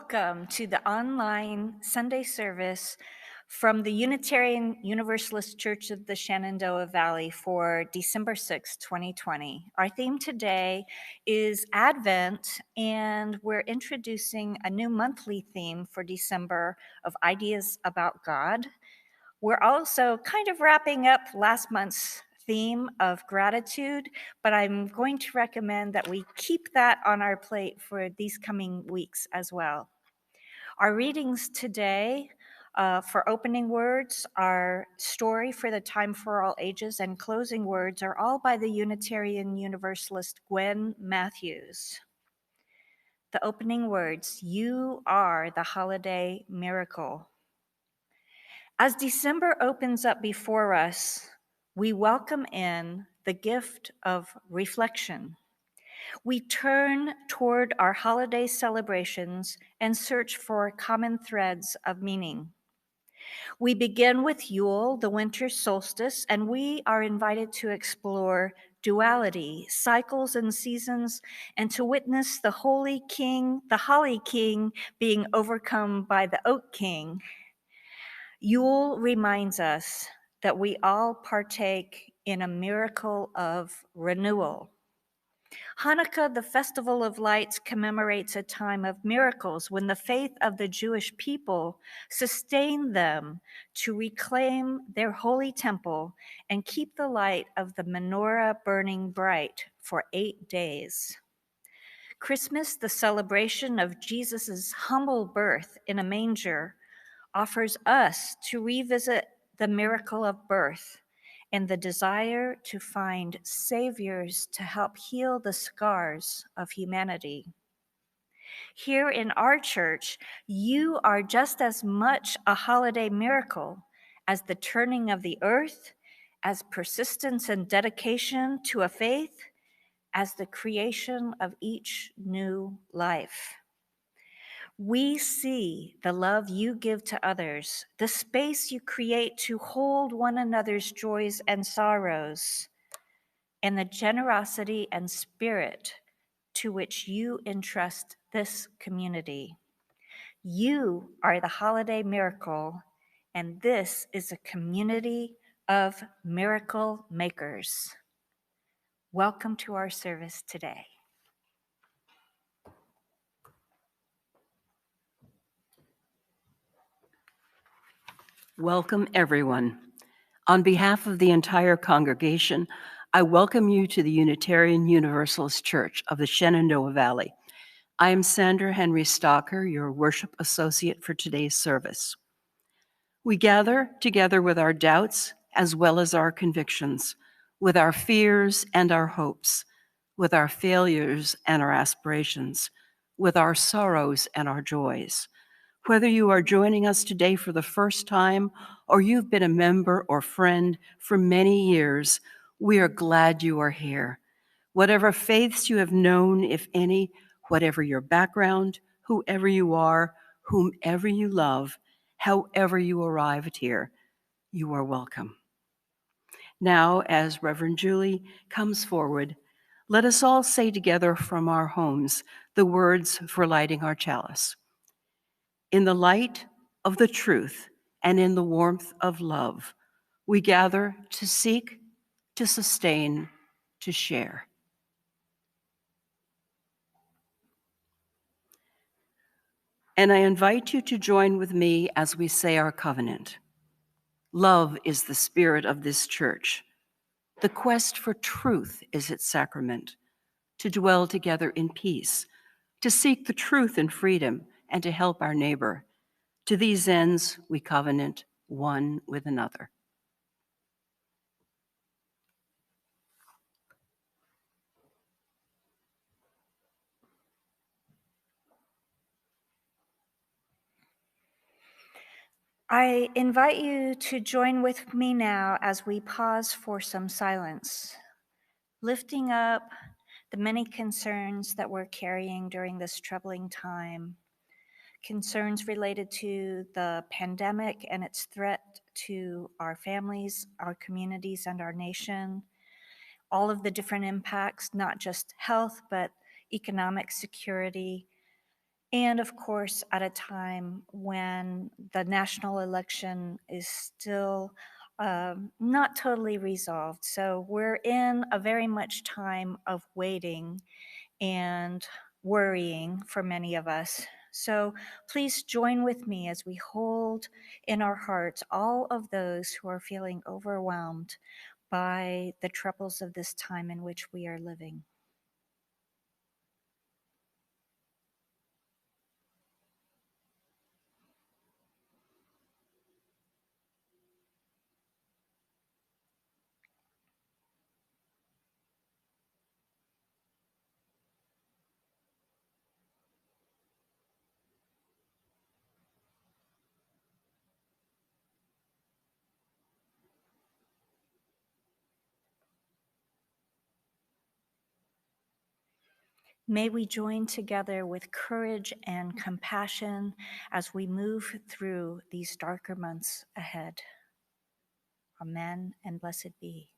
Welcome to the online Sunday service from the Unitarian Universalist Church of the Shenandoah Valley for December 6, 2020. Our theme today is Advent, and we're introducing a new monthly theme for December of Ideas About God. We're also kind of wrapping up last month's theme of gratitude, but I'm going to recommend that we keep that on our plate for these coming weeks as well. Our readings today for opening words, our story for the time for all ages, and closing words are all by the Unitarian Universalist Gwen Matthews. The opening words, "You are the holiday miracle." As December opens up before us, we welcome in the gift of reflection. We turn toward our holiday celebrations and search for common threads of meaning. We begin with Yule, the winter solstice, and we are invited to explore duality, cycles and seasons, and to witness the Holly King being overcome by the Oak King. Yule reminds us that we all partake in a miracle of renewal. Hanukkah, the festival of lights, commemorates a time of miracles when the faith of the Jewish people sustained them to reclaim their holy temple and keep the light of the menorah burning bright for 8 days. Christmas, the celebration of Jesus' humble birth in a manger, offers us to revisit the miracle of birth and the desire to find saviors to help heal the scars of humanity. Here in our church, you are just as much a holiday miracle as the turning of the earth, as persistence and dedication to a faith, as the creation of each new life. We see the love you give to others, the space you create to hold one another's joys and sorrows, and the generosity and spirit to which you entrust this community. You are the holiday miracle, and this is a community of miracle makers. Welcome to our service today. Welcome, everyone. On behalf of the entire congregation, I welcome you to the Unitarian Universalist Church of the Shenandoah Valley. I am Sandra Henry Stalker, your worship associate for today's service. We gather together with our doubts as well as our convictions, with our fears and our hopes, with our failures and our aspirations, with our sorrows and our joys. Whether you are joining us today for the first time or you've been a member or friend for many years, we are glad you are here. Whatever faiths you have known, if any, whatever your background, whoever you are, whomever you love, however you arrived here, you are welcome. Now, as Reverend Julie comes forward, let us all say together from our homes the words for lighting our chalice. In the light of the truth and in the warmth of love, we gather to seek, to sustain, to share. And I invite you to join with me as we say our covenant. Love is the spirit of this church. The quest for truth is its sacrament, to dwell together in peace, to seek the truth in freedom, and to help our neighbor. To these ends, we covenant one with another. I invite you to join with me now as we pause for some silence, lifting up the many concerns that we're carrying during this troubling time. Concerns related to the pandemic and its threat to our families, our communities, and our nation. All of the different impacts, not just health, but economic security, And of course, at a time when the national election is still not totally resolved. So we're in a very much time of waiting and worrying for many of us. So please join with me as we hold in our hearts all of those who are feeling overwhelmed by the troubles of this time in which we are living. May we join together with courage and compassion as we move through these darker months ahead. Amen and blessed be.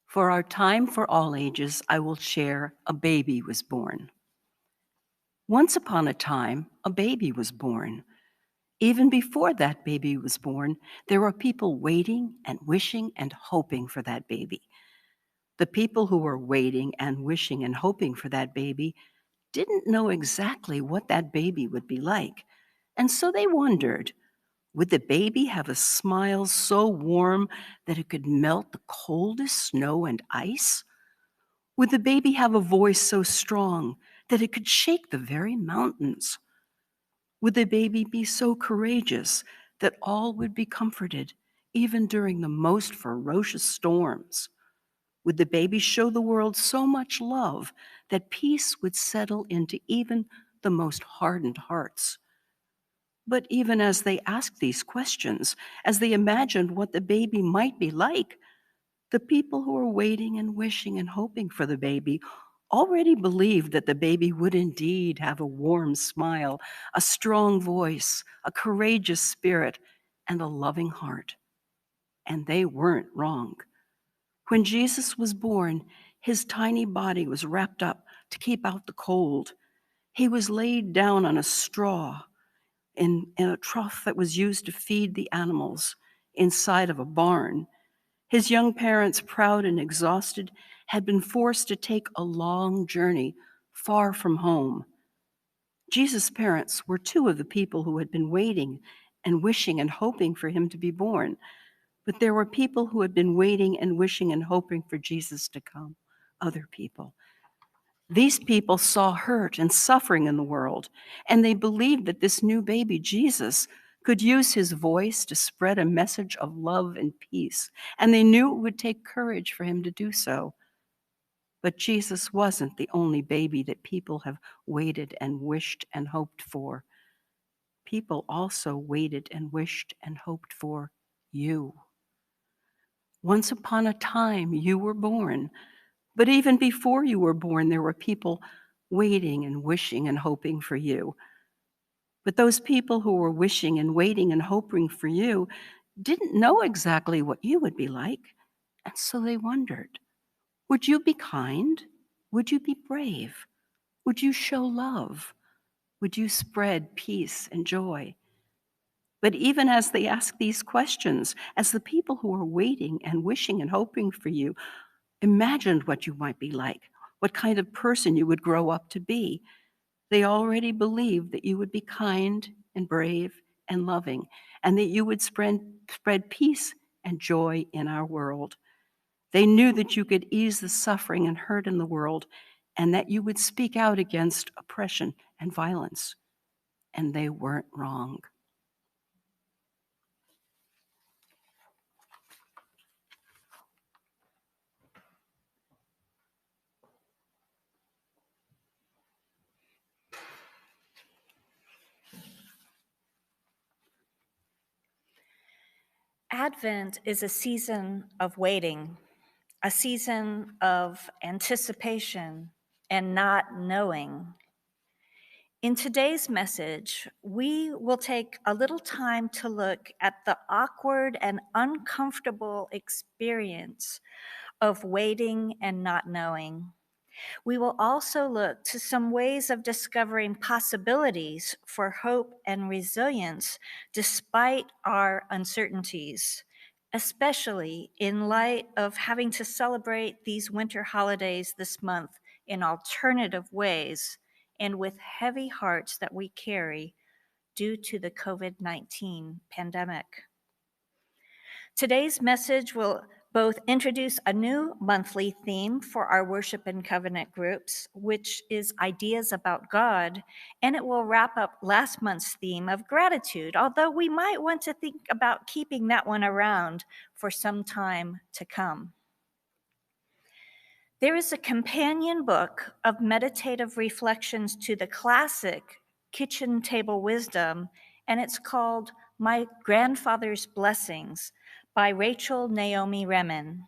For our time for all ages, I will share A Baby Was Born. Once upon a time, a baby was born. Even before that baby was born, there were people waiting and wishing and hoping for that baby. The people who were waiting and wishing and hoping for that baby didn't know exactly what that baby would be like. And so they wondered, would the baby have a smile so warm that it could melt the coldest snow and ice? Would the baby have a voice so strong that it could shake the very mountains? Would the baby be so courageous that all would be comforted, even during the most ferocious storms? Would the baby show the world so much love that peace would settle into even the most hardened hearts? But even as they asked these questions, as they imagined what the baby might be like, the people who were waiting and wishing and hoping for the baby already believed that the baby would indeed have a warm smile, a strong voice, a courageous spirit, and a loving heart. And they weren't wrong. When Jesus was born, his tiny body was wrapped up to keep out the cold. He was laid down on a straw in a trough that was used to feed the animals inside of a barn. His young parents, proud and exhausted, had been forced to take a long journey far from home. Jesus' parents were two of the people who had been waiting and wishing and hoping for him to be born. But there were people who had been waiting and wishing and hoping for Jesus to come, other people. These people saw hurt and suffering in the world, and they believed that this new baby, Jesus, could use his voice to spread a message of love and peace, and they knew it would take courage for him to do so. But Jesus wasn't the only baby that people have waited and wished and hoped for. people also waited and wished and hoped for you. Once upon a time, you were born, but even before you were born, there were people waiting and wishing and hoping for you. But those people who were wishing and waiting and hoping for you didn't know exactly what you would be like, and so they wondered, would you be kind? Would you be brave? Would you show love? Would you spread peace and joy? But even as they asked these questions, as the people who were waiting and wishing and hoping for you imagined what you might be like, what kind of person you would grow up to be, they already believed that you would be kind and brave and loving, and that you would spread peace and joy in our world. They knew that you could ease the suffering and hurt in the world, and that you would speak out against oppression and violence. And they weren't wrong. Advent is a season of waiting, a season of anticipation and not knowing. In today's message, we will take a little time to look at the awkward and uncomfortable experience of waiting and not knowing. We will also look to some ways of discovering possibilities for hope and resilience despite our uncertainties, especially in light of having to celebrate these winter holidays this month in alternative ways and with heavy hearts that we carry due to the COVID-19 pandemic. Today's message will both introduce a new monthly theme for our worship and covenant groups, which is ideas about God, and it will wrap up last month's theme of gratitude, although we might want to think about keeping that one around for some time to come. There is a companion book of meditative reflections to the classic kitchen table wisdom, and it's called My Grandfather's Blessings by Rachel Naomi Remen.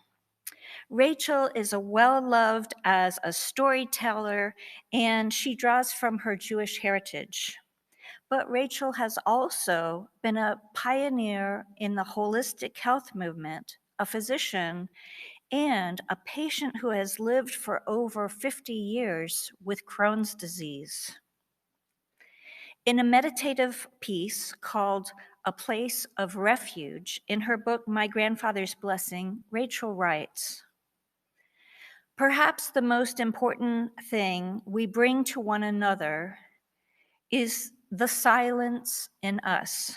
Rachel is well-loved as a storyteller, and she draws from her Jewish heritage. But Rachel has also been a pioneer in the holistic health movement, a physician, and a patient who has lived for over 50 years with Crohn's disease. In a meditative piece called A Place of Refuge, in her book, My Grandfather's Blessing, Rachel writes, "Perhaps the most important thing we bring to one another is the silence in us.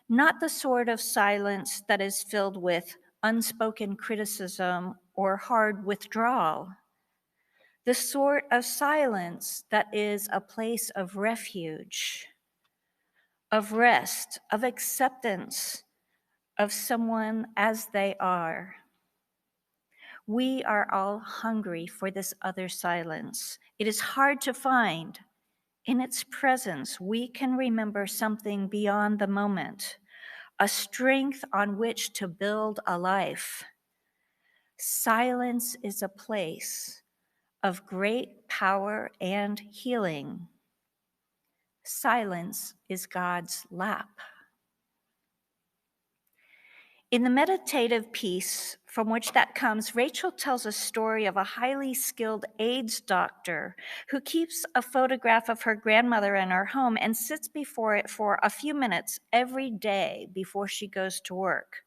Not the sort of silence that is filled with unspoken criticism or hard withdrawal. The sort of silence that is a place of refuge, of rest, of acceptance of someone as they are. We are all hungry for this other silence. It is hard to find. In its presence, we can remember something beyond the moment, a strength on which to build a life. Silence is a place of great power and healing. Silence is God's lap." In the meditative piece from which that comes, Rachel tells a story of a highly skilled AIDS doctor who keeps a photograph of her grandmother in her home and sits before it for a few minutes every day before she goes to work.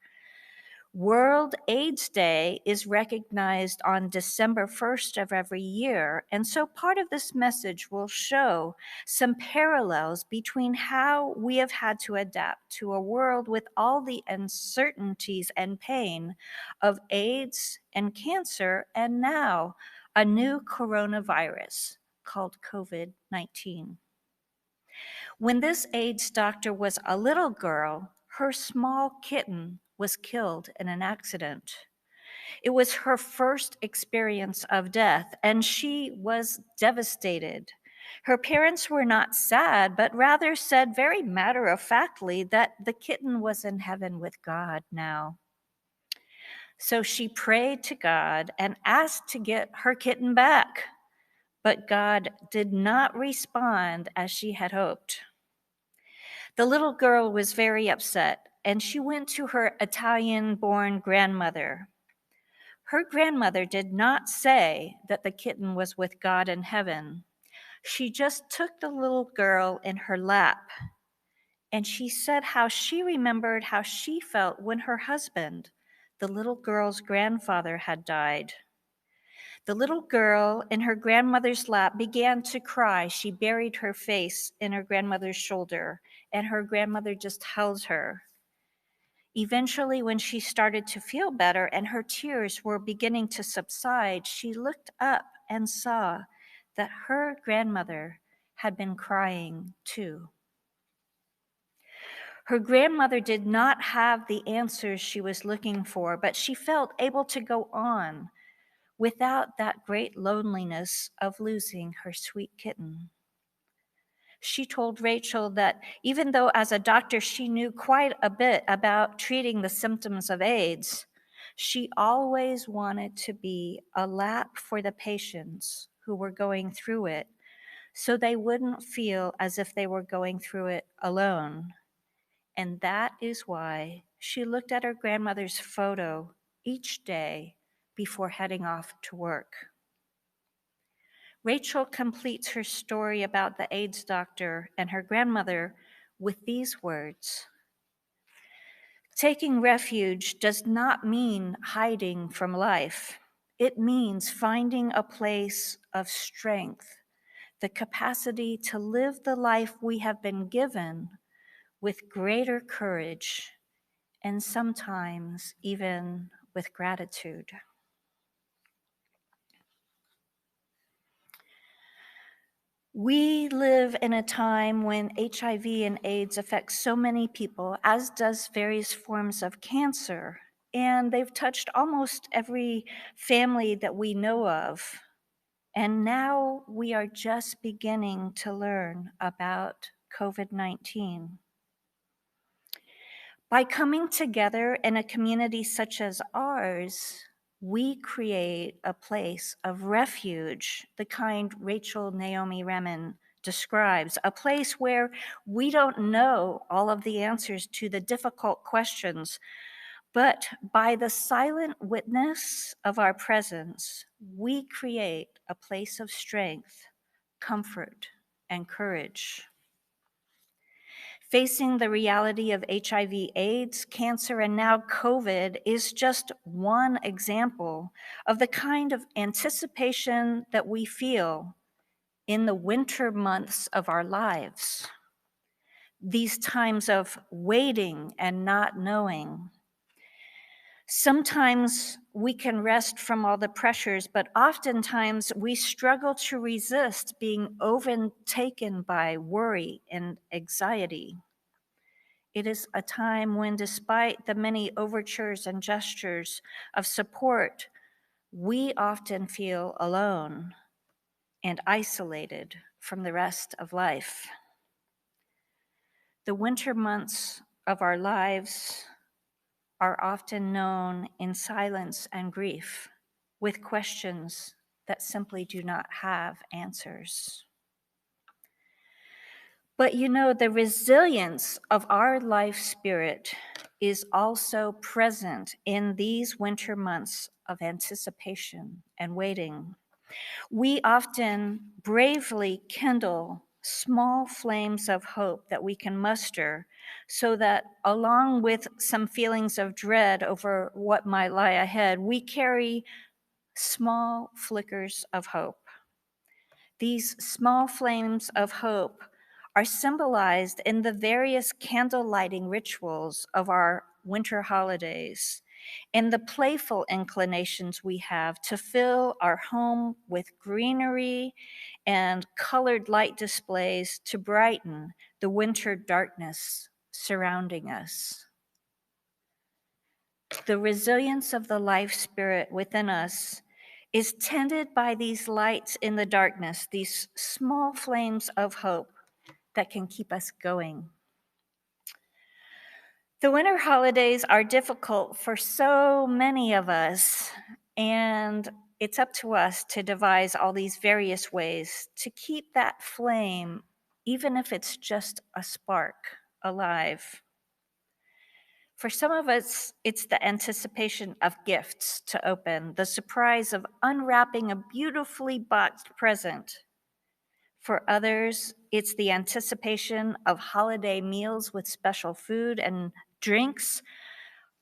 World AIDS Day is recognized on December 1st of every year, and so part of this message will show some parallels between how we have had to adapt to a world with all the uncertainties and pain of AIDS and cancer, and now a new coronavirus called COVID-19. When this AIDS doctor was a little girl, her small kitten was killed in an accident. It was her first experience of death, and she was devastated. Her parents were not sad, but rather said very matter-of-factly that the kitten was in heaven with God now. So she prayed to God and asked to get her kitten back, but God did not respond as she had hoped. The little girl was very upset, and she went to her Italian-born grandmother. Her grandmother did not say that the kitten was with God in heaven. She just took the little girl in her lap, and she said how she remembered how she felt when her husband, the little girl's grandfather, had died. The little girl in her grandmother's lap began to cry. She buried her face in her grandmother's shoulder, and her grandmother just held her. Eventually, when she started to feel better and her tears were beginning to subside, she looked up and saw that her grandmother had been crying too. Her grandmother did not have the answers she was looking for, but she felt able to go on without that great loneliness of losing her sweet kitten. She told Rachel that even though as a doctor she knew quite a bit about treating the symptoms of AIDS, she always wanted to be a lap for the patients who were going through it so they wouldn't feel as if they were going through it alone. And that is why she looked at her grandmother's photo each day before heading off to work. Rachel completes her story about the AIDS doctor and her grandmother with these words. Taking refuge does not mean hiding from life. It means finding a place of strength, the capacity to live the life we have been given with greater courage and sometimes even with gratitude. We live in a time when HIV and AIDS affects so many people, as does various forms of cancer, and they've touched almost every family that we know of. And now we are just beginning to learn about COVID-19. By coming together in a community such as ours, we create a place of refuge, the kind Rachel Naomi Remen describes, a place where we don't know all of the answers to the difficult questions, but by the silent witness of our presence, we create a place of strength, comfort, and courage. Facing the reality of HIV, AIDS, cancer, and now COVID is just one example of the kind of anticipation that we feel in the winter months of our lives. These times of waiting and not knowing. Sometimes we can rest from all the pressures, but oftentimes we struggle to resist being overtaken by worry and anxiety. It is a time when, despite the many overtures and gestures of support, we often feel alone and isolated from the rest of life. The winter months of our lives are often known in silence and grief, with questions that simply do not have answers. But you know, the resilience of our life spirit is also present in these winter months of anticipation and waiting. We often bravely kindle small flames of hope that we can muster so that along with some feelings of dread over what might lie ahead, we carry small flickers of hope. These small flames of hope are symbolized in the various candle lighting rituals of our winter holidays, and the playful inclinations we have to fill our home with greenery and colored light displays to brighten the winter darkness surrounding us. The resilience of the life spirit within us is tended by these lights in the darkness, these small flames of hope that can keep us going. The winter holidays are difficult for so many of us, and it's up to us to devise all these various ways to keep that flame, even if it's just a spark, alive. For some of us, it's the anticipation of gifts to open, the surprise of unwrapping a beautifully boxed present. For others, it's the anticipation of holiday meals with special food and drinks,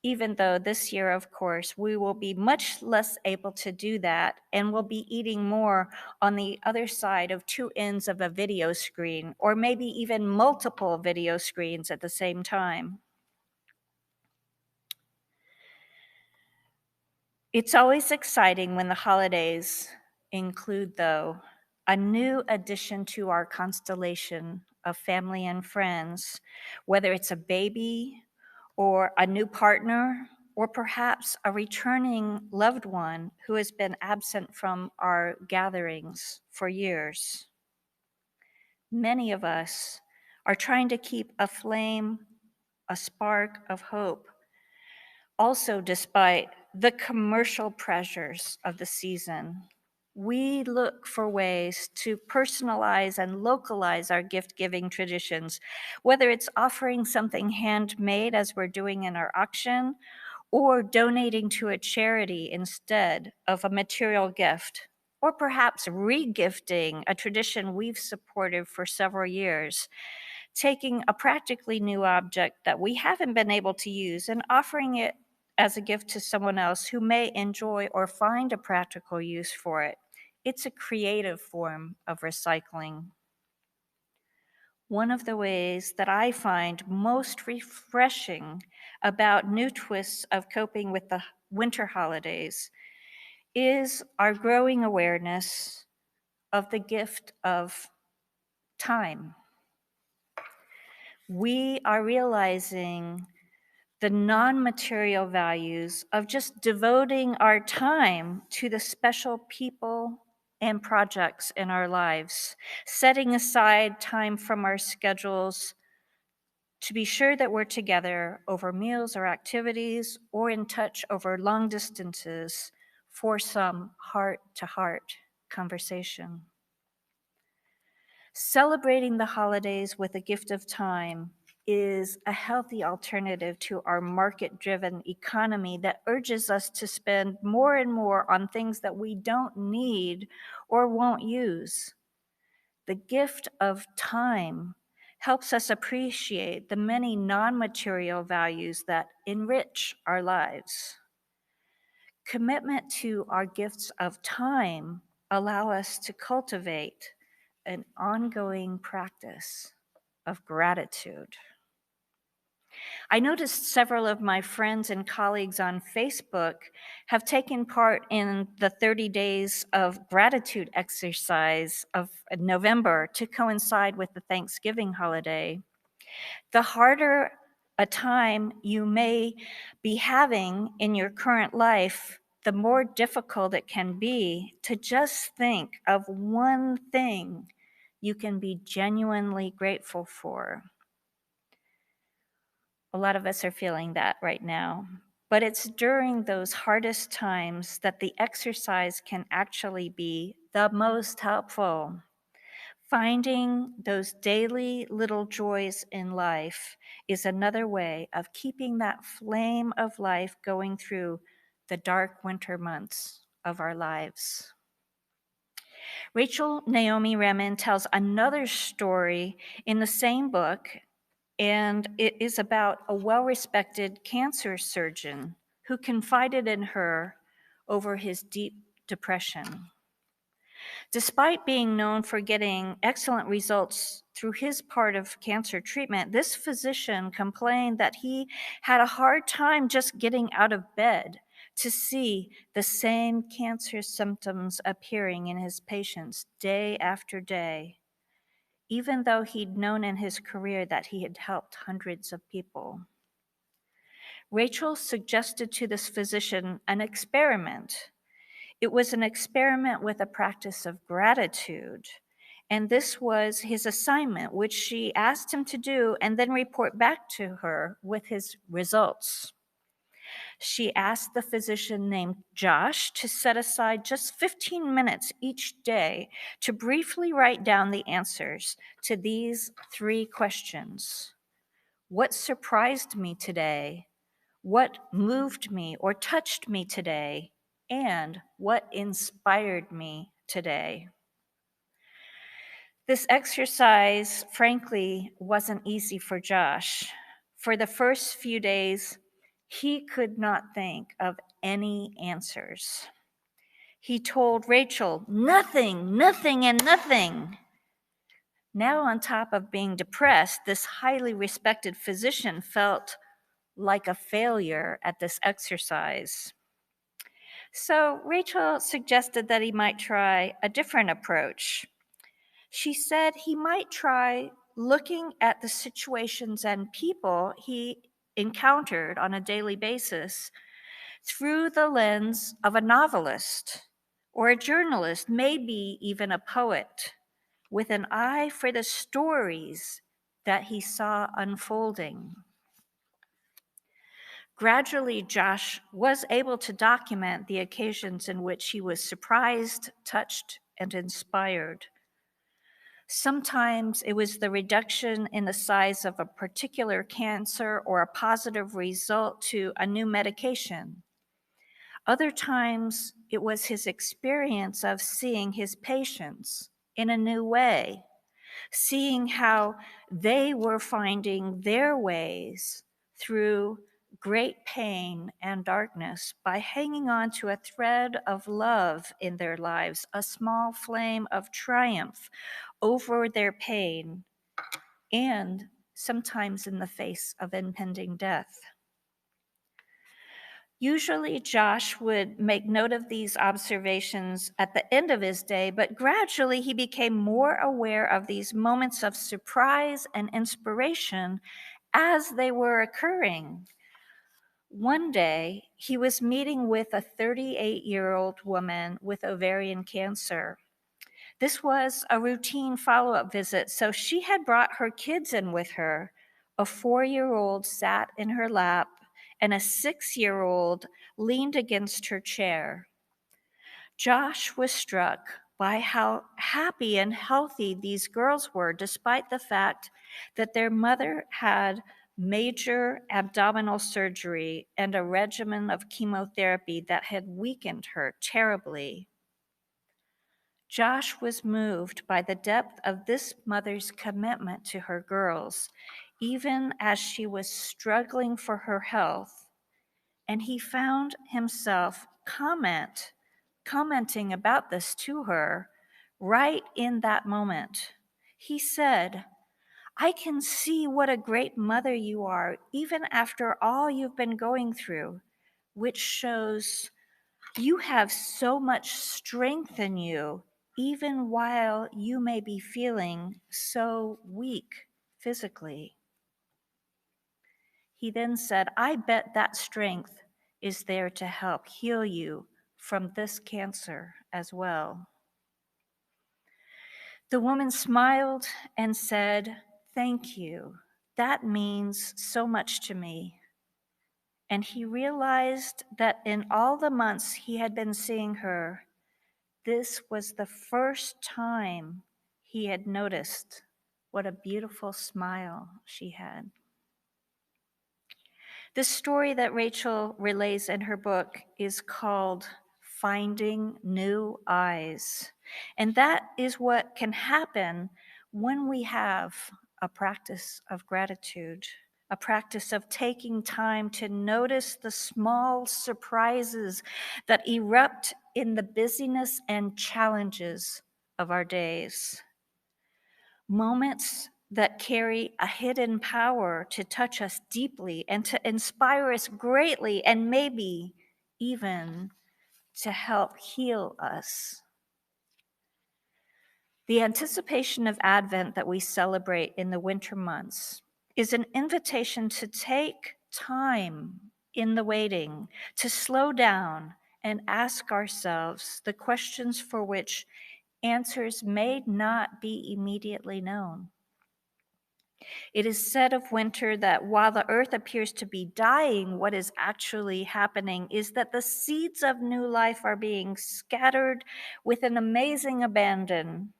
even though this year, of course, we will be much less able to do that and will be eating more on the other side of two ends of a video screen, or maybe even multiple video screens at the same time. It's always exciting when the holidays include, though, a new addition to our constellation of family and friends, whether it's a baby or a new partner, or perhaps a returning loved one who has been absent from our gatherings for years. Many of us are trying to keep a flame, a spark of hope, also despite the commercial pressures of the season. We look for ways to personalize and localize our gift-giving traditions, whether it's offering something handmade as we're doing in our auction, or donating to a charity instead of a material gift, or perhaps regifting a tradition we've supported for several years, taking a practically new object that we haven't been able to use and offering it as a gift to someone else who may enjoy or find a practical use for it. It's a creative form of recycling. One of the ways that I find most refreshing about new twists of coping with the winter holidays is our growing awareness of the gift of time. We are realizing the non-material values of just devoting our time to the special people and projects in our lives, setting aside time from our schedules to be sure that we're together over meals or activities or in touch over long distances for some heart-to-heart conversation. Celebrating the holidays with a gift of time is a healthy alternative to our market-driven economy that urges us to spend more and more on things that we don't need or won't use. The gift of time helps us appreciate the many non-material values that enrich our lives. Commitment to our gifts of time allow us to cultivate an ongoing practice of gratitude. I noticed several of my friends and colleagues on Facebook have taken part in the 30 days of gratitude exercise of November to coincide with the Thanksgiving holiday. The harder a time you may be having in your current life, the more difficult it can be to just think of one thing you can be genuinely grateful for. A lot of us are feeling that right now. But it's during those hardest times that the exercise can actually be the most helpful. Finding those daily little joys in life is another way of keeping that flame of life going through the dark winter months of our lives. Rachel Naomi Remen tells another story in the same book, and it is about a well-respected cancer surgeon who confided in her over his deep depression. Despite being known for getting excellent results through his part of cancer treatment, this physician complained that he had a hard time just getting out of bed to see the same cancer symptoms appearing in his patients day after day, even though he'd known in his career that he had helped hundreds of people. Rachel suggested to this physician an experiment. It was an experiment with a practice of gratitude. And this was his assignment, which she asked him to do and then report back to her with his results. She asked the physician named Josh to set aside just 15 minutes each day to briefly write down the answers to these 3 questions. What surprised me today? What moved me or touched me today? And what inspired me today? This exercise, frankly, wasn't easy for Josh. For the first few days, he could not think of any answers. He told Rachel, nothing, nothing, and nothing. Now, on top of being depressed, this highly respected physician felt like a failure at this exercise. So Rachel suggested that he might try a different approach. She said he might try looking at the situations and people he encountered on a daily basis through the lens of a novelist or a journalist, maybe even a poet, with an eye for the stories that he saw unfolding. Gradually, Josh was able to document the occasions in which he was surprised, touched, and inspired. Sometimes it was the reduction in the size of a particular cancer or a positive result to a new medication. Other times it was his experience of seeing his patients in a new way, seeing how they were finding their ways through great pain and darkness by hanging on to a thread of love in their lives, a small flame of triumph over their pain, and sometimes in the face of impending death. Usually, Josh would make note of these observations at the end of his day, but gradually he became more aware of these moments of surprise and inspiration as they were occurring. One day, he was meeting with a 38-year-old woman with ovarian cancer. This was a routine follow-up visit, so she had brought her kids in with her. A 4-year-old sat in her lap, and a 6-year-old leaned against her chair. Josh was struck by how happy and healthy these girls were, despite the fact that their mother had major abdominal surgery and a regimen of chemotherapy that had weakened her terribly. Josh was moved by the depth of this mother's commitment to her girls, even as she was struggling for her health, and he found himself commenting about this to her right in that moment. He said, I can see what a great mother you are, even after all you've been going through, which shows you have so much strength in you, even while you may be feeling so weak physically. He then said, I bet that strength is there to help heal you from this cancer as well. The woman smiled and said, thank you. That means so much to me. And he realized that in all the months he had been seeing her, this was the first time he had noticed what a beautiful smile she had. The story that Rachel relays in her book is called Finding New Eyes. And that is what can happen when we have a practice of gratitude, a practice of taking time to notice the small surprises that erupt in the busyness and challenges of our days. Moments that carry a hidden power to touch us deeply and to inspire us greatly, and maybe even to help heal us. The anticipation of Advent that we celebrate in the winter months is an invitation to take time in the waiting, to slow down and ask ourselves the questions for which answers may not be immediately known. It is said of winter that while the earth appears to be dying, what is actually happening is that the seeds of new life are being scattered with an amazing abandon,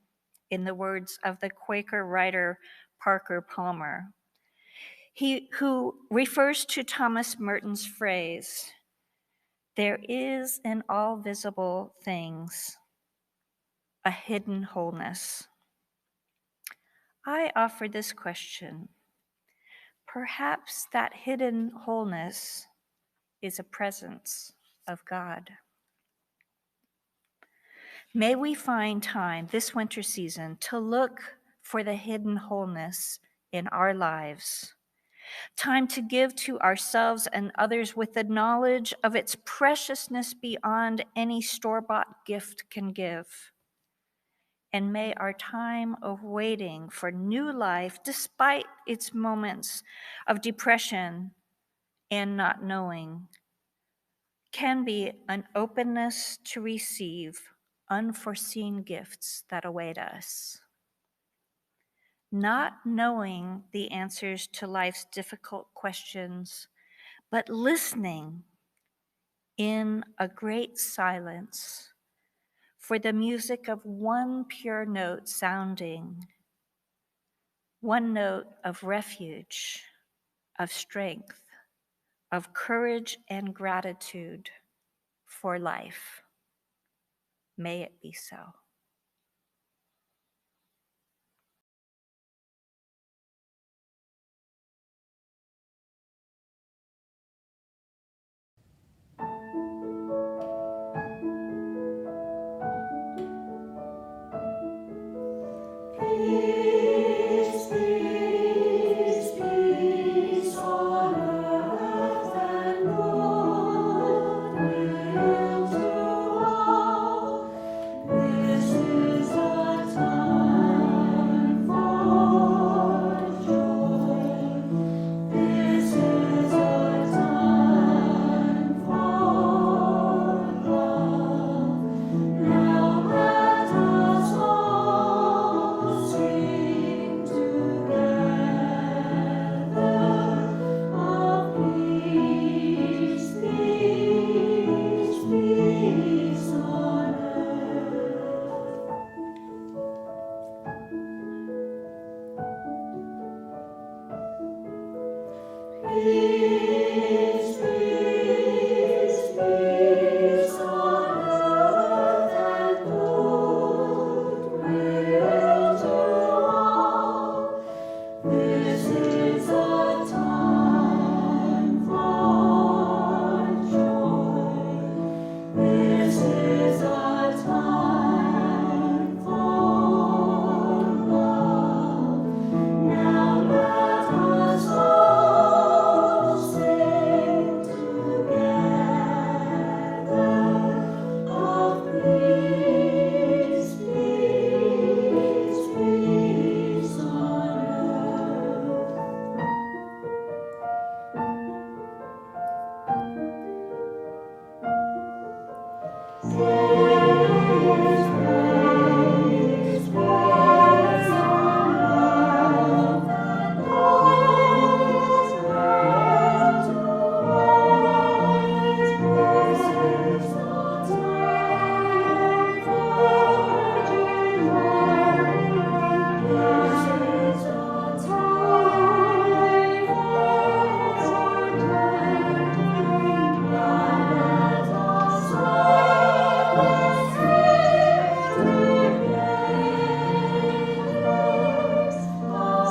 in the words of the Quaker writer Parker Palmer. He who refers to Thomas Merton's phrase, "There is in all visible things a hidden wholeness." I offer this question. Perhaps that hidden wholeness is a presence of God. May we find time this winter season to look for the hidden wholeness in our lives. Time to give to ourselves and others with the knowledge of its preciousness beyond any store-bought gift can give. And may our time of waiting for new life, despite its moments of depression and not knowing, can be an openness to receive unforeseen gifts that await us. Not knowing the answers to life's difficult questions, but listening in a great silence for the music of one pure note sounding, one note of refuge, of strength, of courage and gratitude for life. May it be so. Peace, peace, peace on earth and goodwill to all. This is a time for joy. This is a time for love. Now let us all sing together of peace, peace, peace on earth. Peace, peace, peace on earth and goodwill to all. This is a time for joy. This is a time for love. Now let us all sing together of peace, peace, peace on earth. Praise, praise, praise on earth and goodwill to all. This is the time for joy. This is the time for joy. Let us all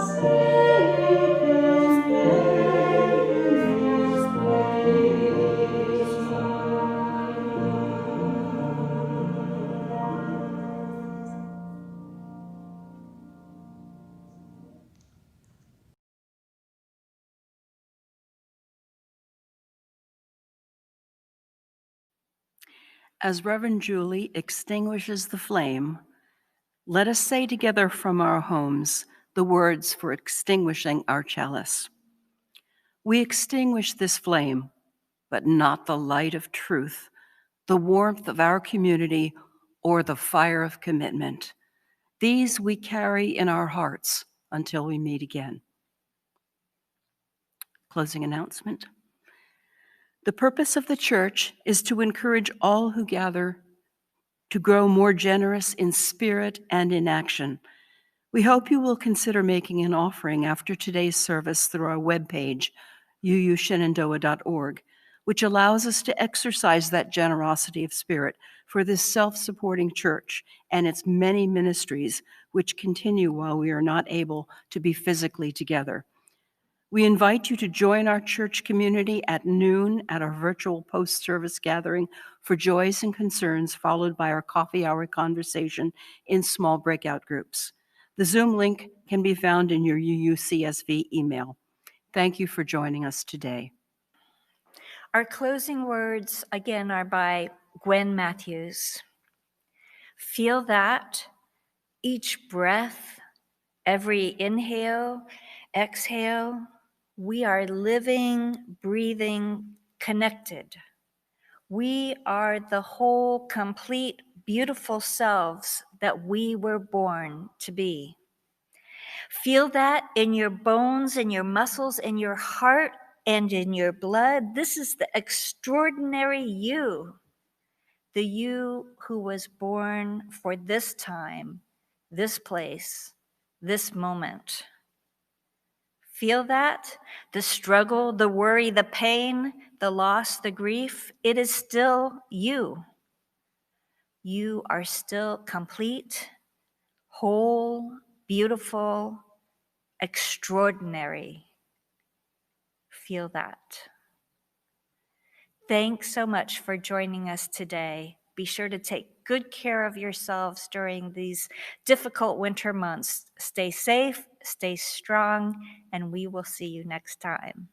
sing As Reverend Julie extinguishes the flame, let us say together from our homes the words for extinguishing our chalice. We extinguish this flame, but not the light of truth, the warmth of our community, or the fire of commitment. These we carry in our hearts until we meet again. Closing announcement. The purpose of the church is to encourage all who gather to grow more generous in spirit and in action. We hope you will consider making an offering after today's service through our webpage, uushenandoah.org, which allows us to exercise that generosity of spirit for this self-supporting church and its many ministries which continue while we are not able to be physically together. We invite you to join our church community at noon at our virtual post-service gathering for joys and concerns, followed by our coffee hour conversation in small breakout groups. The Zoom link can be found in your UUCSV email. Thank you for joining us today. Our closing words, again, are by Gwen Matthews. Feel that each breath, every inhale, exhale, we are living, breathing, connected. We are the whole, complete, beautiful selves that we were born to be. Feel that in your bones, in your muscles, in your heart, and in your blood. This is the extraordinary you, the you who was born for this time, this place, this moment. Feel that? The struggle, the worry, the pain, the loss, the grief, it is still you. You are still complete, whole, beautiful, extraordinary. Feel that. Thanks so much for joining us today. Be sure to take good care of yourselves during these difficult winter months. Stay safe, stay strong, and we will see you next time.